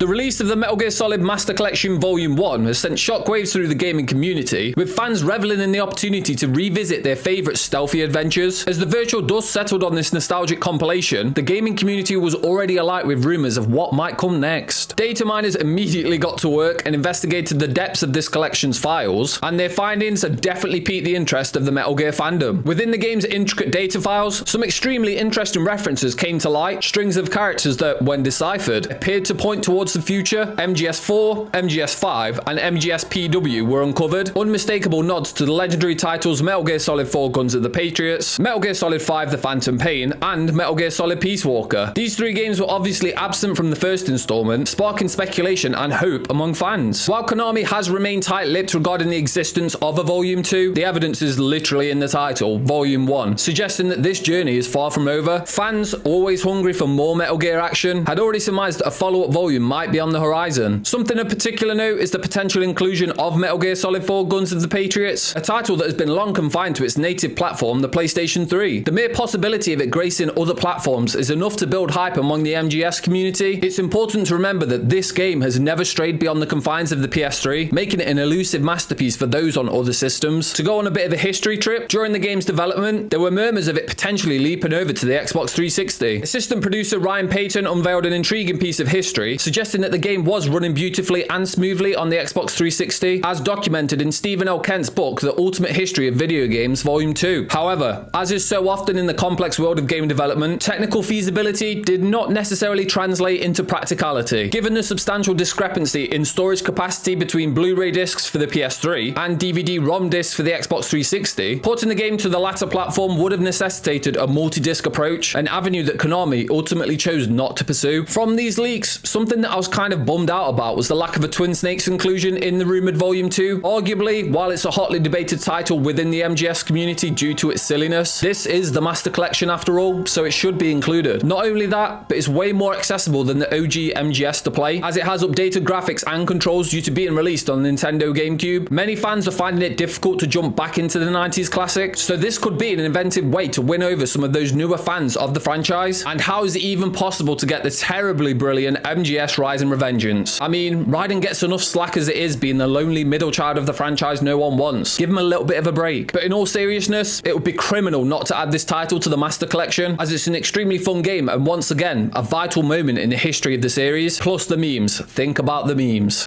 The release of the Metal Gear Solid Master Collection Volume 1 has sent shockwaves through the gaming community, with fans reveling in the opportunity to revisit their favourite stealthy adventures. As the virtual dust settled on this nostalgic compilation, the gaming community was already alight with rumours of what might come next. Data miners immediately got to work and investigated the depths of this collection's files, and their findings have definitely piqued the interest of the Metal Gear fandom. Within the game's intricate data files, some extremely interesting references came to light, strings of characters that, when deciphered, appeared to point towards the future. MGS4, MGS5, and MGS-PW were uncovered. Unmistakable nods to the legendary titles Metal Gear Solid 4 Guns of the Patriots, Metal Gear Solid 5 The Phantom Pain, and Metal Gear Solid Peace Walker. These three games were obviously absent from the first installment, sparking speculation and hope among fans. While Konami has remained tight-lipped regarding the existence of a Volume 2, the evidence is literally in the title, Volume 1, suggesting that this journey is far from over. Fans, always hungry for more Metal Gear action, had already surmised that a follow-up volume might be on the horizon. Something of particular note is the potential inclusion of Metal Gear Solid 4 Guns of the Patriots, a title that has been long confined to its native platform, the PlayStation 3. The mere possibility of it gracing other platforms is enough to build hype among the MGS community. It's important to remember that this game has never strayed beyond the confines of the PS3, making it an elusive masterpiece for those on other systems. To go on a bit of a history trip, during the game's development, there were murmurs of it potentially leaping over to the Xbox 360. Assistant producer Ryan Payton unveiled an intriguing piece of history, suggesting that the game was running beautifully and smoothly on the Xbox 360, as documented in Stephen L. Kent's book, The Ultimate History of Video Games, Volume 2. However, as is so often in the complex world of game development, technical feasibility did not necessarily translate into practicality. Given the substantial discrepancy in storage capacity between Blu-ray discs for the PS3 and DVD-ROM discs for the Xbox 360, porting the game to the latter platform would have necessitated a multi-disc approach, an avenue that Konami ultimately chose not to pursue. From these leaks, something that I was kind of bummed out about was the lack of a Twin Snakes inclusion in the rumoured Volume 2. Arguably, while it's a hotly debated title within the MGS community due to its silliness, this is the Master Collection after all, so it should be included. Not only that, but it's way more accessible than the OG MGS to play, as it has updated graphics and controls due to being released on the Nintendo GameCube. Many fans are finding it difficult to jump back into the 90s classic, so this could be an inventive way to win over some of those newer fans of the franchise. And how is it even possible to get the terribly brilliant MGS Rise and Revengeance? I mean, Raiden gets enough slack as it is, being the lonely middle child of the franchise no one wants. Give him a little bit of a break. But in all seriousness, it would be criminal not to add this title to the Master Collection, as it's an extremely fun game and once again, a vital moment in the history of the series. Plus the memes. Think about the memes.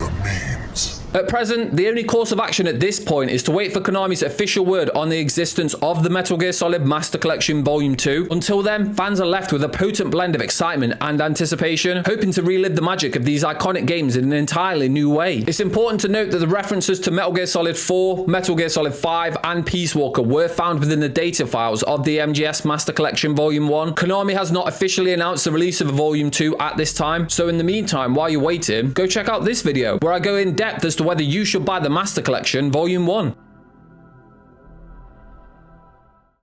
At present, the only course of action at this point is to wait for Konami's official word on the existence of the Metal Gear Solid Master Collection Volume 2. Until then, fans are left with a potent blend of excitement and anticipation, hoping to relive the magic of these iconic games in an entirely new way. It's important to note that the references to Metal Gear Solid 4, Metal Gear Solid 5, and Peace Walker were found within the data files of the MGS Master Collection Volume 1. Konami has not officially announced the release of a Volume 2 at this time, so in the meantime, while you're waiting, go check out this video, where I go in depth as to whether you should buy the Master Collection Volume 1.